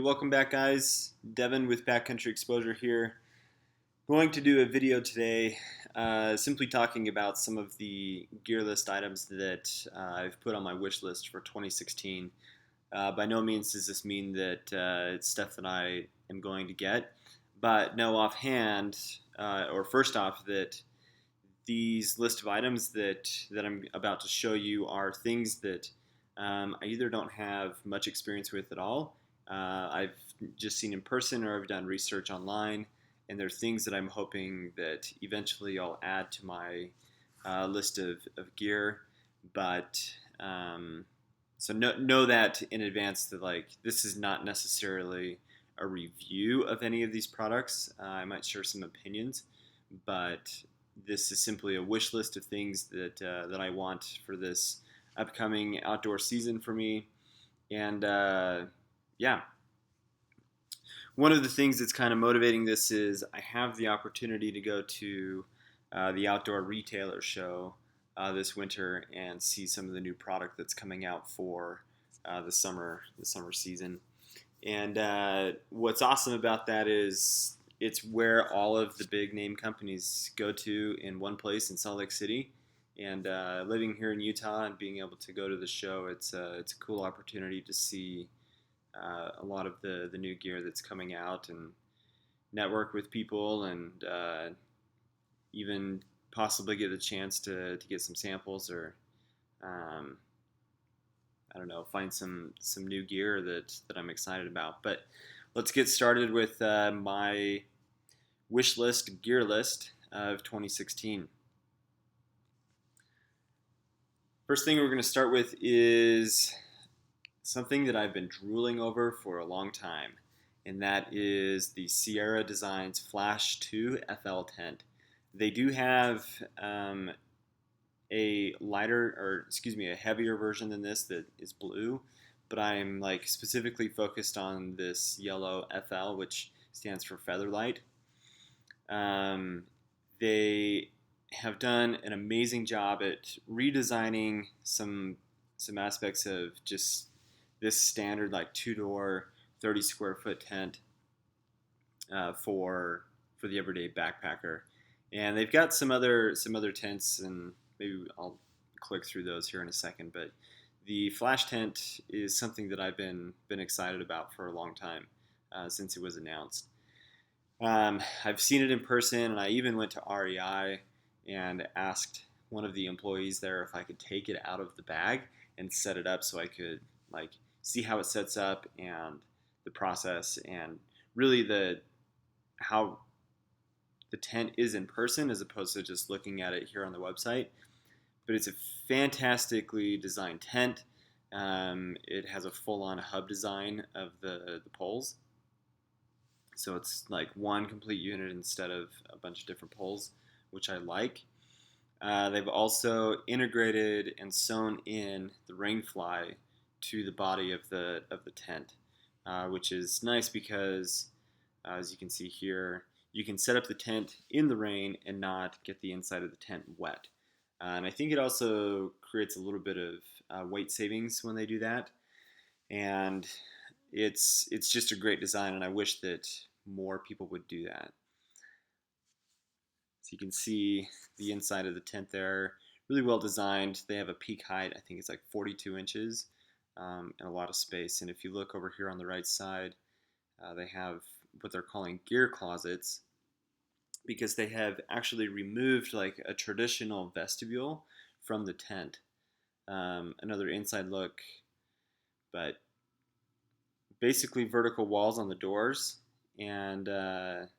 Hey, welcome back, guys. Devin with Backcountry Exposure here. Going to do a video today simply talking about some of the gear list items that I've put on my wish list for 2016. By no means does this mean that it's stuff that I am going to get, but know offhand, or first off, that these list of items that I'm about to show you are things that I either don't have much experience with at all. I've just seen in person or I've done research online, and they're things that I'm hoping that eventually I'll add to my list of gear. But so know that in advance that this is not necessarily a review of any of these products. I might share some opinions, but this is simply a wish list of things that I want for this upcoming outdoor season for me. And yeah. One of the things that's kind of motivating this is I have the opportunity to go to the outdoor retailer show this winter and see some of the new product that's coming out for the summer season. And what's awesome about that is it's where all of the big name companies go to in one place in Salt Lake City. And living here in Utah and being able to go to the show, it's a cool opportunity to see a lot of the new gear that's coming out and network with people and even possibly get a chance to get some samples or I don't know, find some new gear that I'm excited about. But let's get started with my wish list, gear list of 2016. First thing we're going to start with is something that I've been drooling over for a long time, and that is the Sierra Designs Flash 2 FL tent. They do have a heavier version than this that is blue, but I'm specifically focused on this yellow FL, which stands for Featherlight. They have done an amazing job at redesigning some aspects of just this standard 2-door 30 square foot tent for the everyday backpacker. And they've got some other tents, and maybe I'll click through those here in a second, but the Flash tent is something that I've been excited about for a long time, since it was announced. I've seen it in person, and I even went to REI and asked one of the employees there if I could take it out of the bag and set it up so I could see how it sets up and the process and really how the tent is in person as opposed to just looking at it here on the website. But it's a fantastically designed tent. It has a full-on hub design of the poles. So it's one complete unit instead of a bunch of different poles, which I like. They've also integrated and sewn in the rainfly to the body of the tent, which is nice because, as you can see here, you can set up the tent in the rain and not get the inside of the tent wet. And I think it also creates a little bit of weight savings when they do that. And it's just a great design, and I wish that more people would do that. So you can see the inside of the tent there, really well designed. They have a peak height, I think it's 42 inches. And a lot of space. And if you look over here on the right side, they have what they're calling gear closets, because they have actually removed a traditional vestibule from the tent. Another inside look, but basically vertical walls on the doors, and there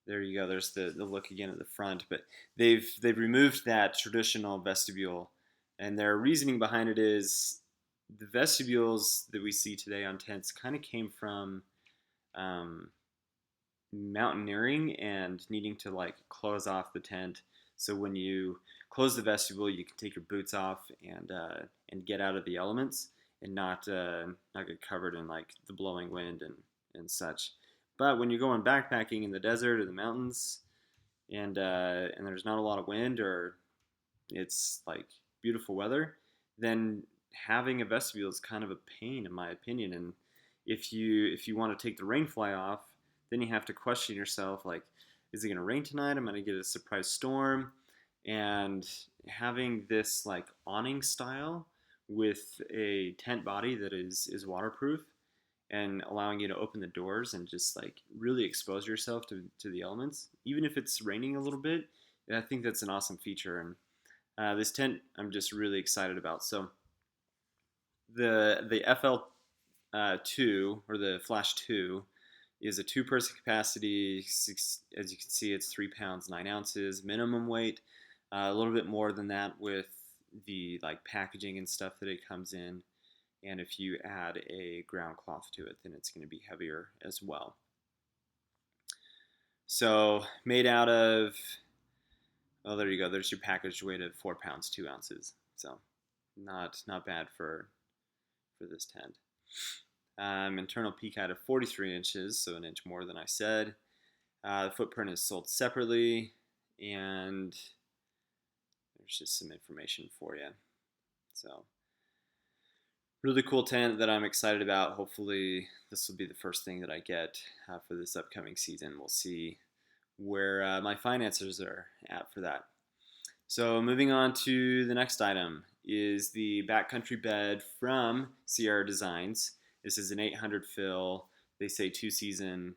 you go. There's the look again at the front, but they've removed that traditional vestibule, and their reasoning behind it is the vestibules that we see today on tents kind of came from mountaineering and needing to close off the tent. So when you close the vestibule, you can take your boots off and get out of the elements and not get covered in the blowing wind and such. But when you're going backpacking in the desert or the mountains, and there's not a lot of wind, or it's beautiful weather, then having a vestibule is kind of a pain, in my opinion. And if you want to take the rain fly off, then you have to question yourself, like, is it going to rain tonight? I'm going to get a surprise storm. And having this like awning style with a tent body that is waterproof and allowing you to open the doors and just like really expose yourself to the elements, even if it's raining a little bit, I think that's an awesome feature. And this tent I'm just really excited about. So the FL2 or the Flash 2 is a 2-person capacity. As you can see, it's 3 pounds 9 ounces minimum weight. A little bit more than that with the like packaging and stuff that it comes in. And if you add a ground cloth to it, then it's going to be heavier as well. So made out of, oh, there you go. There's your packaged weight of 4 pounds 2 ounces. So not bad for this tent. Internal peak height of 43 inches, so an inch more than I said. The footprint is sold separately, and there's just some information for you. So really cool tent that I'm excited about. Hopefully this will be the first thing that I get for this upcoming season. We'll see where my finances are at for that. So moving on to the next item is the Backcountry bed from Sierra Designs. This is an 800 fill, they say 2-season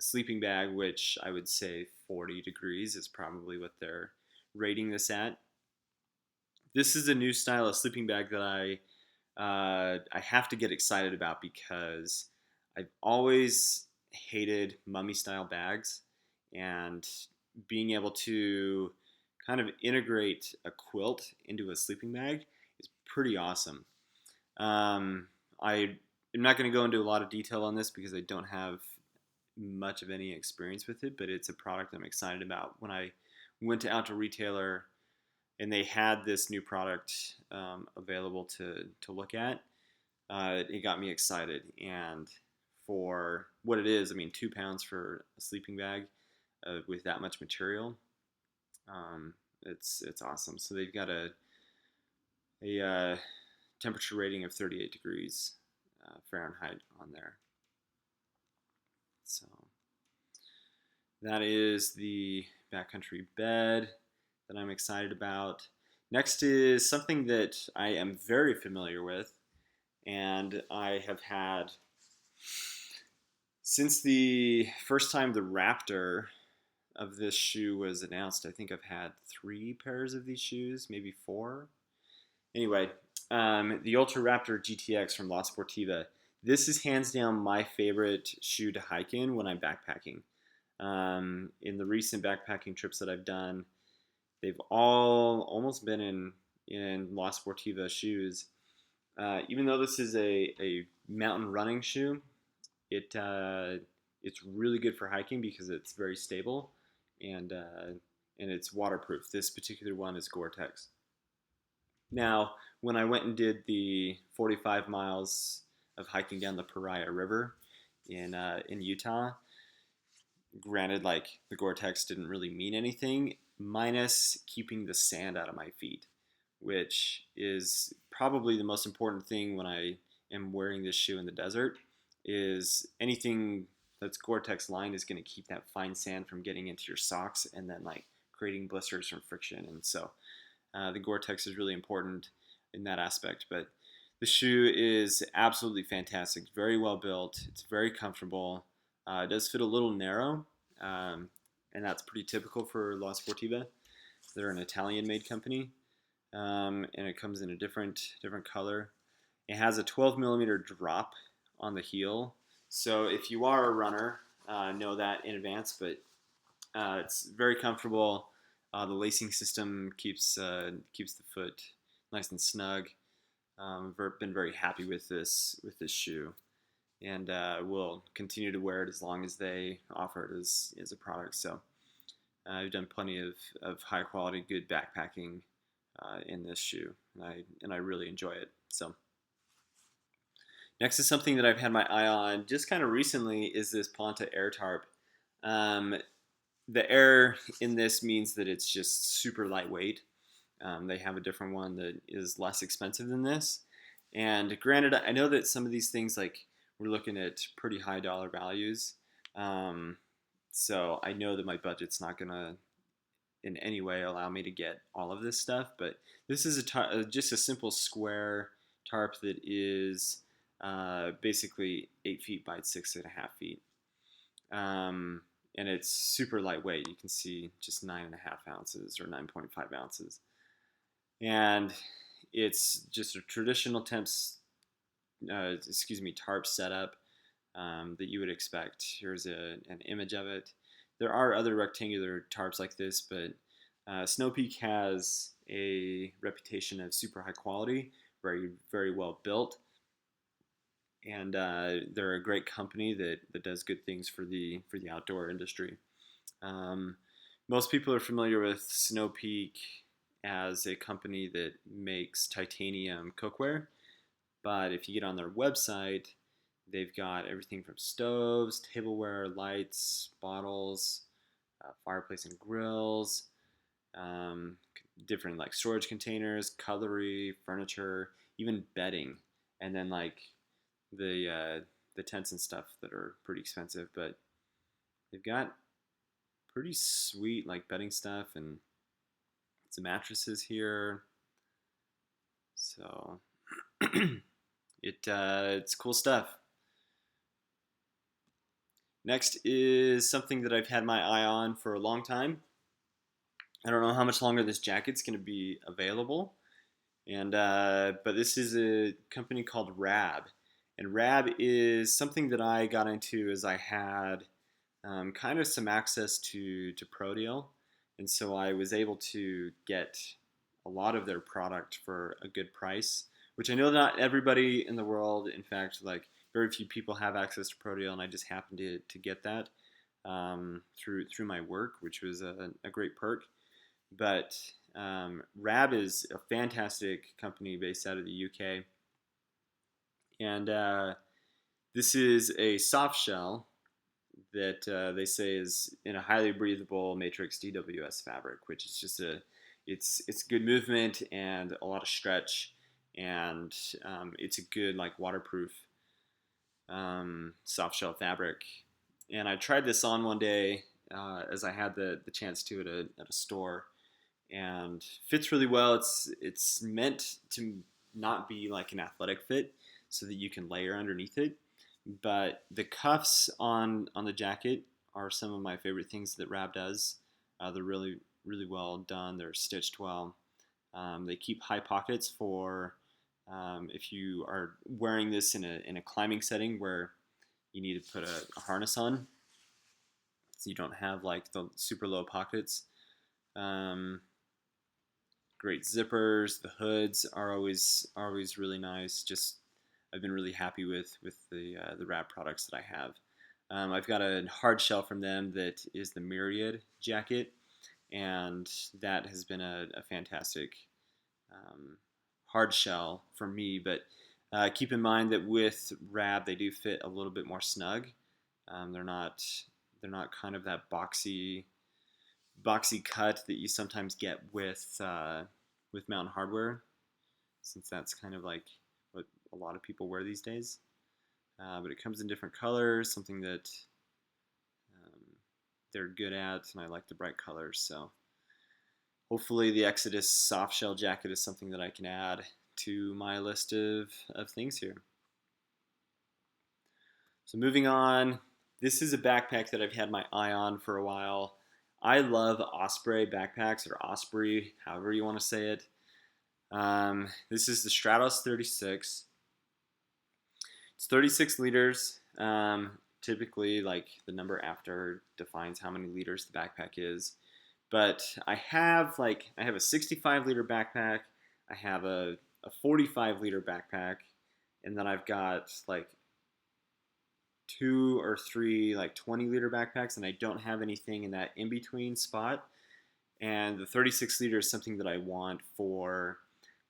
sleeping bag, which I would say 40 degrees is probably what they're rating this at. This is a new style of sleeping bag that I have to get excited about because I've always hated mummy style bags, and being able to kind of integrate a quilt into a sleeping bag is pretty awesome. I'm not going to go into a lot of detail on this because I don't have much of any experience with it, but it's a product I'm excited about. When I went to Outdoor Retailer and they had this new product available to look at, it got me excited. And for what it is, I mean, 2 pounds for a sleeping bag with that much material, it's awesome. So they've got a temperature rating of 38 degrees Fahrenheit on there. So that is the Backcountry bed that I'm excited about. Next is something that I am very familiar with, and I have had since the first time the Raptor of this shoe was announced. I think I've had 3 pairs of these shoes, maybe 4. Anyway, the Ultralight GTX from La Sportiva. This is hands down my favorite shoe to hike in when I'm backpacking. In the recent backpacking trips that I've done, they've all almost been in La Sportiva shoes. Even though this is a mountain running shoe, it's really good for hiking because it's very stable and it's waterproof. This particular one is Gore-Tex. Now, when I went and did the 45 miles of hiking down the Pariah River in Utah, granted, like, the Gore-Tex didn't really mean anything, minus keeping the sand out of my feet, which is probably the most important thing when I am wearing this shoe in the desert. Is anything that's Gore-Tex lined is going to keep that fine sand from getting into your socks and then like creating blisters from friction. And so the Gore-Tex is really important in that aspect. But the shoe is absolutely fantastic. Very well built. It's very comfortable. It does fit a little narrow, and that's pretty typical for La Sportiva. They're an Italian-made company, and it comes in a different color. It has a 12 millimeter drop on the heel, so if you are a runner, know that in advance. But it's very comfortable. The lacing system keeps the foot nice and snug. Been very happy with this shoe, and will continue to wear it as long as they offer it as a product. So I've done plenty of high quality, good backpacking in this shoe, and I really enjoy it. So next is something that I've had my eye on just kind of recently is this Ponta Air Tarp. The air in this means that it's just super lightweight. They have a different one that is less expensive than this, And granted, I know that some of these things, like, we're looking at pretty high dollar values. Um, so I know that my budget's not gonna in any way allow me to get all of this stuff. But this is just a simple square tarp that is basically 8 feet by 6.5 feet. Um, and it's super lightweight. You can see just 9.5 ounces or 9.5 ounces. And it's just a traditional tarp setup that you would expect. Here's an image of it. There are other rectangular tarps like this, but Snow Peak has a reputation of super high quality, very, very well built, and they're a great company that does good things for the outdoor industry. Um, Most people are familiar with Snow Peak as a company that makes titanium cookware, but if you get on their website, they've got everything from stoves, tableware, lights, bottles, fireplace and grills, um, different like storage containers, cutlery, furniture, even bedding, and then like the tents and stuff that are pretty expensive. But they've got pretty sweet like bedding stuff and some mattresses here. So it's cool stuff. Next is something that I've had my eye on for a long time. I don't know how much longer this jacket's going to be available, and but this is a company called Rab, and Rab is something that I got into as I had kind of some access to ProDeal, and so I was able to get a lot of their product for a good price, which I know not everybody in the world, in fact, like very few people have access to ProDeal, and I just happened to get that through my work, which was a great perk. But Rab is a fantastic company based out of the UK, and this is a soft shell that they say is in a highly breathable matrix DWS fabric, which is just it's good movement and a lot of stretch, and it's a good like waterproof soft shell fabric. And I tried this on one day as I had the chance to at a store, and fits really well. It's meant to not be like an athletic fit, so that you can layer underneath it. But the cuffs on the jacket are some of my favorite things that Rab does. They're really really well done. They're stitched well. They keep high pockets for if you are wearing this in a climbing setting where you need to put a harness on, so you don't have like the super low pockets. Um, Great zippers. The hoods are always really nice. Just I've been really happy with the Rab products that I have. I've got a hard shell from them that is the Myriad jacket, and that has been a fantastic hard shell for me. But keep in mind that with Rab, they do fit a little bit more snug. They're not kind of that boxy cut that you sometimes get with Mountain Hardwear, since that's kind of like what a lot of people wear these days. But it comes in different colors, something that they're good at, and I like the bright colors. So hopefully the Exodus Softshell Jacket is something that I can add to my list of things here. So moving on, this is a backpack that I've had my eye on for a while. I love Osprey backpacks, or Osprey, however you want to say it. This is the Stratus 36. It's 36 liters. Typically, like the number after defines how many liters the backpack is. But I have a 65 liter backpack. I have a 45 liter backpack, and then I've got like 2 or 3 like 20 liter backpacks, and I don't have anything in that in between spot. And the 36 liter is something that I want for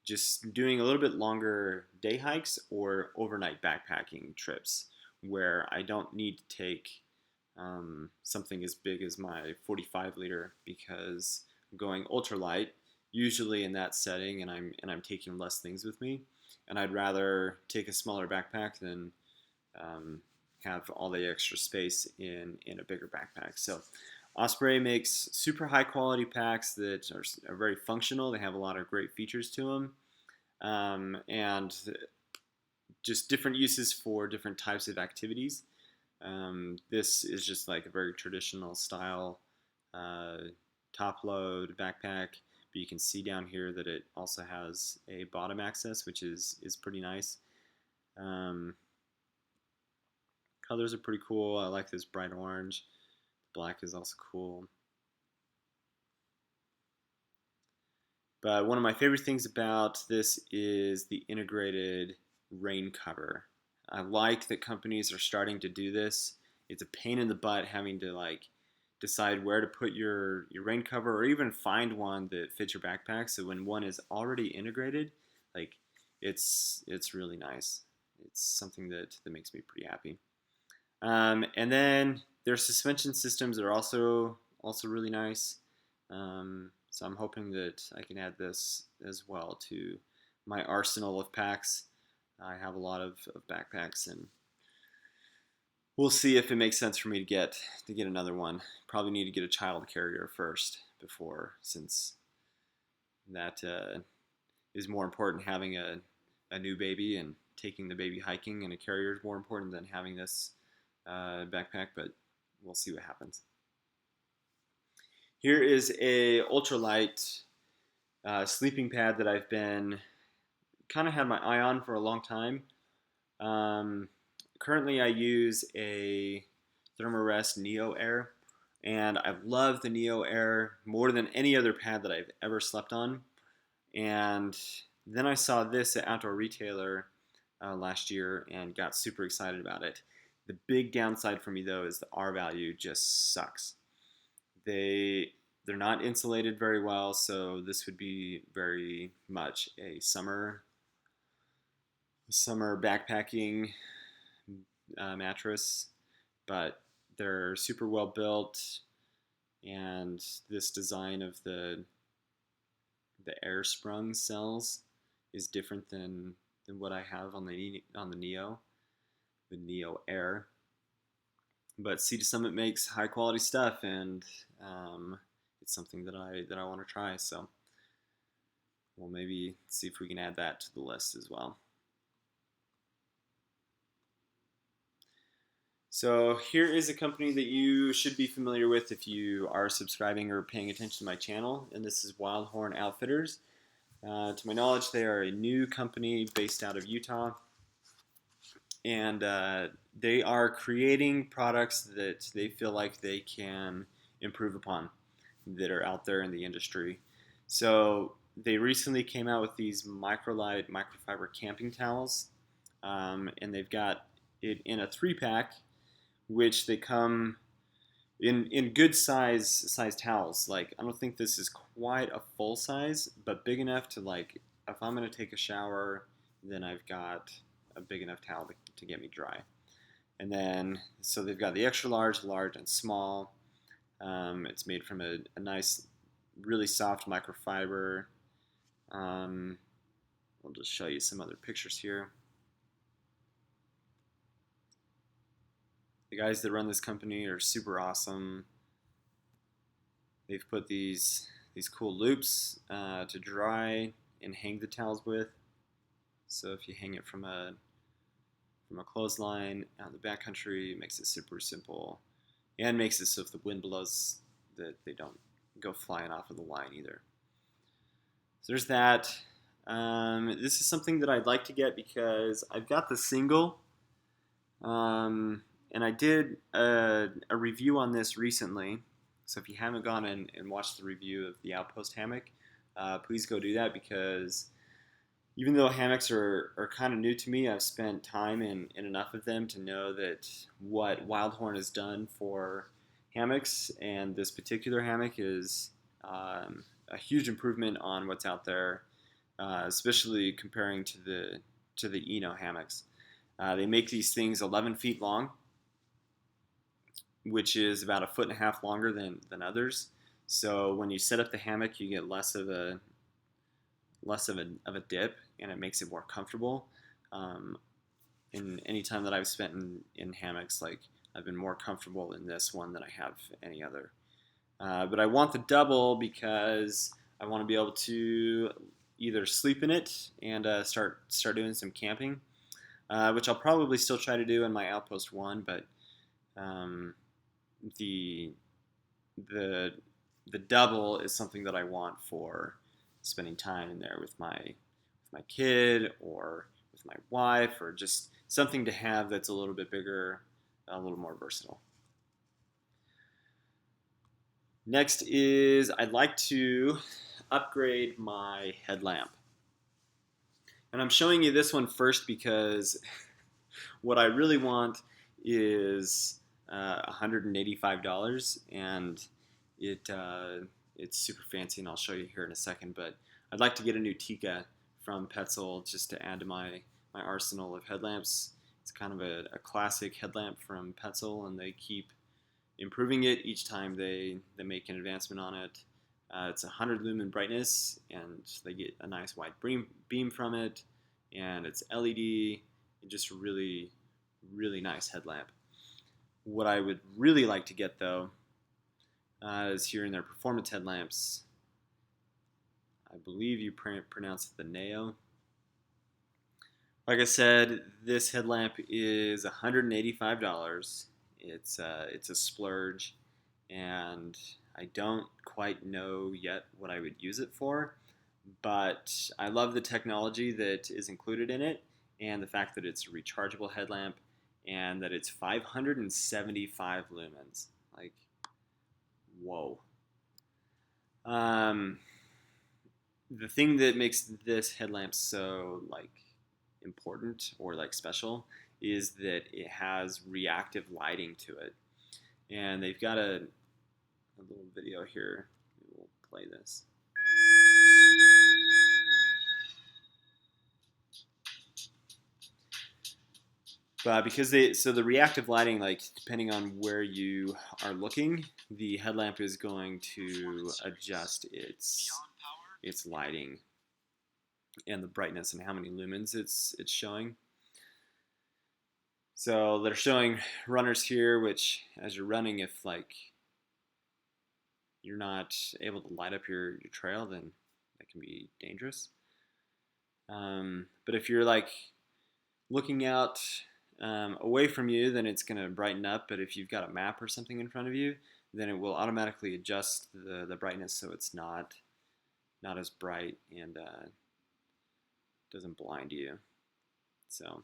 just doing a little bit longer day hikes or overnight backpacking trips, where I don't need to take something as big as my 45 liter, because I'm going ultralight, usually in that setting, and I'm taking less things with me, and I'd rather take a smaller backpack than have all the extra space in a bigger backpack. So Osprey makes super high quality packs that are very functional. They have a lot of great features to them, and just different uses for different types of activities. This is just like a very traditional style uh, top load backpack, but you can see down here that it also has a bottom access, which is pretty nice. Um, Colors are pretty cool. I like this bright orange. Black is also cool. But one of my favorite things about this is the integrated rain cover. I like that companies are starting to do this. It's a pain in the butt having to like decide where to put your rain cover, or even find one that fits your backpack. So when one is already integrated, like it's really nice. It's something that makes me pretty happy. And then their suspension systems are also really nice. So I'm hoping that I can add this as well to my arsenal of packs. I have a lot of backpacks, and we'll see if it makes sense for me to get another one. Probably need to get a child carrier first before, since that is more important. Having a new baby and taking the baby hiking in a carrier is more important than having this backpack, but we'll see what happens. Here is a ultralight sleeping pad that I've been kind of had my eye on for a long time. Currently I use a Thermarest Neo Air, and I love the Neo Air more than any other pad that I've ever slept on. And then I saw this at Outdoor Retailer last year and got super excited about it. The big downside for me though is the R value just sucks. They're not insulated very well, so this would be very much a summer backpacking mattress, but they're super well built, and this design of the air sprung cells is different than what I have on the Neo Air. But Sea to Summit makes high quality stuff, and it's something that I want to try. So we'll maybe see if we can add that to the list as well. So here is a company that you should be familiar with if you are subscribing or paying attention to my channel, and this is Wildhorn Outfitters. To my knowledge, they are a new company based out of Utah, and they are creating products that they feel like they can improve upon that are out there in the industry. So they recently came out with these microfiber camping towels, and they've got it in a 3-pack, which they come in good size towels. Like, I don't think this is quite a full size, but big enough to, like, if I'm going to take a shower, then I've got a big enough towel to get me dry. And then, so they've got the extra large, large, and small. It's made from a nice, really soft microfiber. I'll just show you some other pictures here. The guys that run this company are super awesome. They've put these cool loops to dry and hang the towels with. So if you hang it from a clothesline out in the backcountry, it makes it super simple, and makes it so if the wind blows, that they don't go flying off of the line either. So there's that. This is something that I'd like to get because I've got the single, and I did a review on this recently. So if you haven't gone and watched the review of the Outpost hammock, please go do that, because even though hammocks are kind of new to me, I've spent time in enough of them to know that what Wildhorn has done for hammocks, and this particular hammock is a huge improvement on what's out there, especially comparing to the Eno hammocks. They make these things 11 feet long, which is about 1.5 feet longer than others. So when you set up the hammock, you get less of a less of a dip, and it makes it more comfortable. In any time that I've spent in hammocks, like I've been more comfortable in this one than I have any other. But I want the double because I want to be able to either sleep in it and start doing some camping, which I'll probably still try to do in my Outpost 1, but the double is something that I want for spending time in there with my kid or with my wife, or just something to have that's a little bit bigger, a little more versatile. Next is I'd like to upgrade my headlamp. And I'm showing you this one first because what I really want is $185, and it's super fancy, and I'll show you here in a second. But I'd like to get a new Tikka from Petzl just to add to my arsenal of headlamps. It's kind of a classic headlamp from Petzl, and they keep improving it each time they make an advancement on it. It's 100 lumen brightness, and they get a nice wide beam from it, and it's LED. Just really, really nice headlamp. What I would really like to get, though, is here in their performance headlamps. I believe you pronounce it the Neo. Like I said, this headlamp is $185. It's a splurge, and I don't quite know yet what I would use it for, but I love the technology that is included in it, and the fact that it's a rechargeable headlamp, and that it's 575 lumens. Like, whoa. The thing that makes this headlamp so important or special is that it has reactive lighting to it, and they've got a little video here. We'll play this. But because the reactive lighting, depending on where you are looking, the headlamp is going to adjust its lighting and the brightness and how many lumens it's showing. So they're showing runners here, which as you're running, if you're not able to light up your trail, then that can be dangerous. But if you're looking out away from you, then it's going to brighten up. But if you've got a map or something in front of you, then it will automatically adjust the brightness so it's not as bright and doesn't blind you. So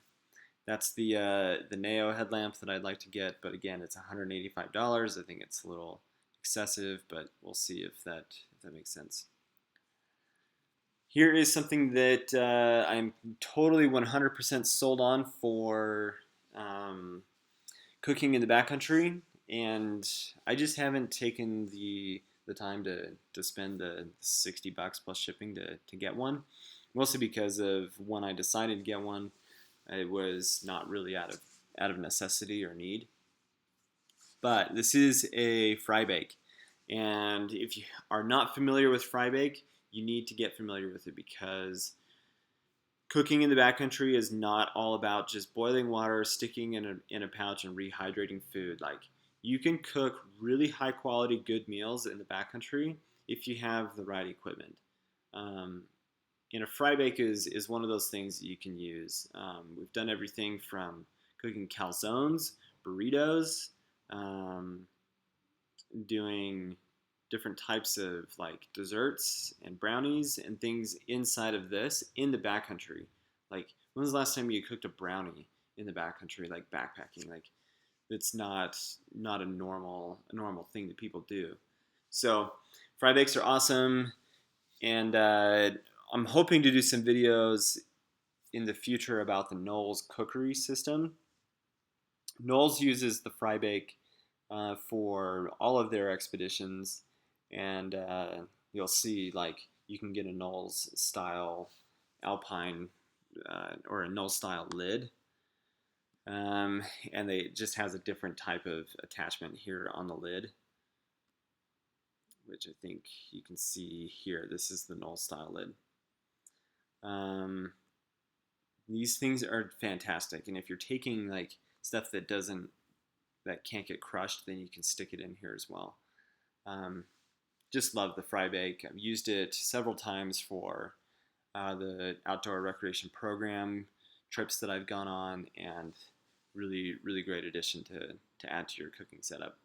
that's the Neo headlamp that I'd like to get, but again, it's $185. I think it's a little excessive, but we'll see if that makes sense. Here is something that I'm totally 100% sold on for cooking in the backcountry, and I just haven't taken the time to spend the $60 plus shipping to get one. Mostly because of when I decided to get one, it was not really out of necessity or need. But this is a FryBake, and if you are not familiar with FryBake, you need to get familiar with it, because cooking in the backcountry is not all about just boiling water, sticking in a pouch, and rehydrating food. You can cook really high quality, good meals in the backcountry if you have the right equipment. And a FryBake is one of those things that you can use. We've done everything from cooking calzones, burritos, doing different types of desserts and brownies and things inside of this in the backcountry. When was the last time you cooked a brownie in the backcountry, backpacking? It's not a normal thing that people do. So FryBakes are awesome, and I'm hoping to do some videos in the future about the Knowles cookery system. Knowles uses the FryBake for all of their expeditions, and you'll see you can get a Knowles style alpine or a Knowles style lid, and it just has a different type of attachment here on the lid, which I think you can see here. This is the Knowles style lid. These things are fantastic, and if you're taking like stuff that can't get crushed, then you can stick it in here as well. Just love the FryBake. I've used it several times for the outdoor recreation program trips that I've gone on, and really, really great addition to add to your cooking setup.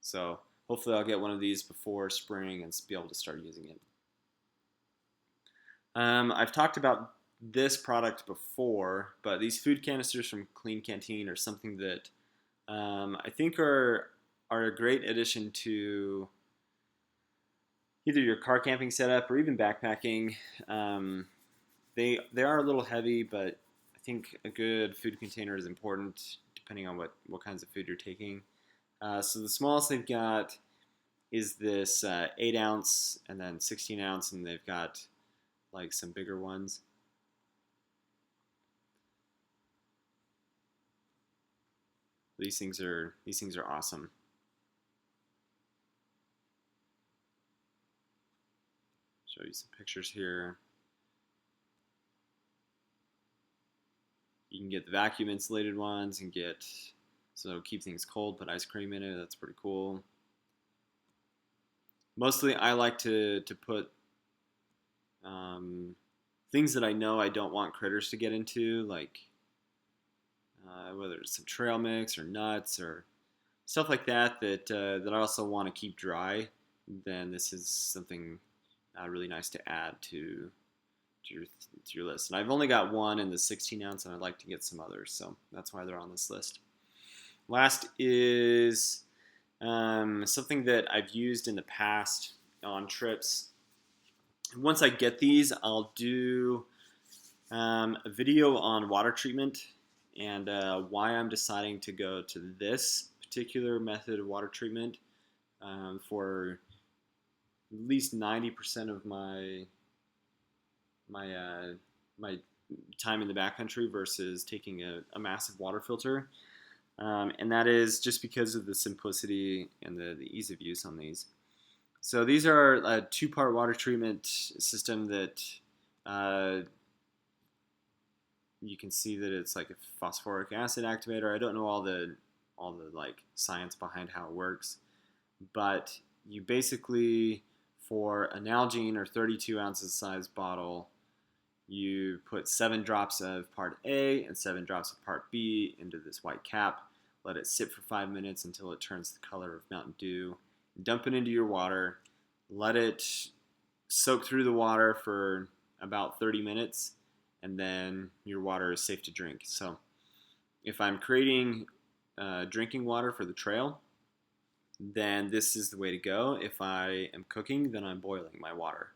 So hopefully I'll get one of these before spring and be able to start using it. I've talked about this product before, but these food canisters from Klean Kanteen are something that I think are a great addition to either your car camping setup or even backpacking. They are a little heavy, but I think a good food container is important depending on what kinds of food you're taking. So the smallest they've got is this 8 ounce and then 16 ounce, and they've got like some bigger ones. These things are awesome. Show you some pictures here. You can get the vacuum insulated ones and so keep things cold, put ice cream in it. That's pretty cool. Mostly I like to put things that I know I don't want critters to get into, like whether it's some trail mix or nuts or stuff like that that I also want to keep dry. Then this is something really nice to add to your list. And I've only got one in the 16 ounce, and I'd like to get some others, so that's why they're on this list. Last is something that I've used in the past on trips. Once I get these, I'll do a video on water treatment and why I'm deciding to go to this particular method of water treatment for at least 90% of my time in the backcountry versus taking a massive water filter. And that is just because of the simplicity and the ease of use on these. So these are a 2-part water treatment system that you can see that it's like a phosphoric acid activator. I don't know all the like science behind how it works, but you basically, for an Nalgene or 32 ounces size bottle, you put 7 drops of part A and 7 drops of part B into this white cap. Let it sit for 5 minutes until it turns the color of Mountain Dew. Dump it into your water. Let it soak through the water for about 30 minutes, and then your water is safe to drink. So if I'm creating drinking water for the trail, then this is the way to go. If I am cooking, then I'm boiling my water.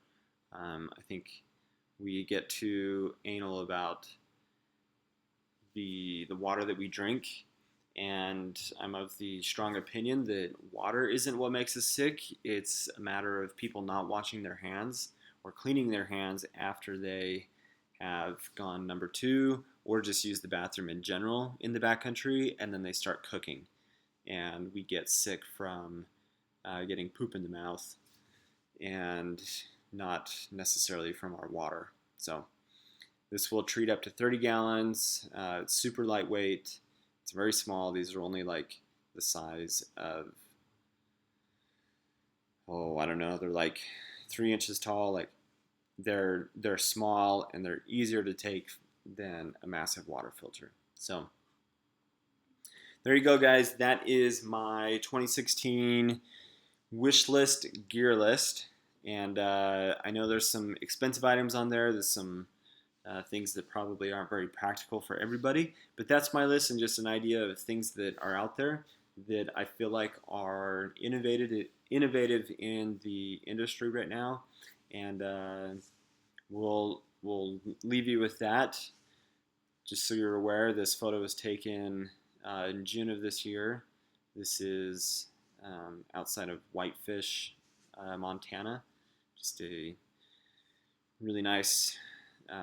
I think we get too anal about the water that we drink, and I'm of the strong opinion that water isn't what makes us sick. It's a matter of people not washing their hands or cleaning their hands after they have gone number 2 or just use the bathroom in general in the backcountry, and then they start cooking. And we get sick from getting poop in the mouth and not necessarily from our water. So this will treat up to 30 gallons. It's super lightweight. It's very small. These are only like the size of, I don't know. They're like 3 inches tall. Like they're small and they're easier to take than a massive water filter. So there you go, guys. That is my 2016 wish list gear list. And I know there's some expensive items on there. There's some things that probably aren't very practical for everybody. But that's my list and just an idea of things that are out there that I feel like are innovative in the industry right now. And we'll leave you with that. Just so you're aware, this photo was taken in June of this year. This is outside of Whitefish, Montana. Just a really nice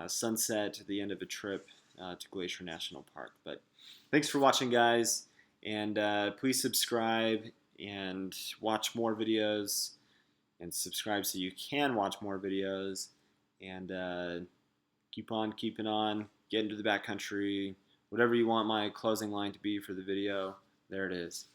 sunset at the end of a trip to Glacier National Park. But thanks for watching, guys, and please subscribe and watch more videos, and subscribe so you can watch more videos, and keep on keeping on, get into the backcountry, whatever you want my closing line to be for the video, there it is.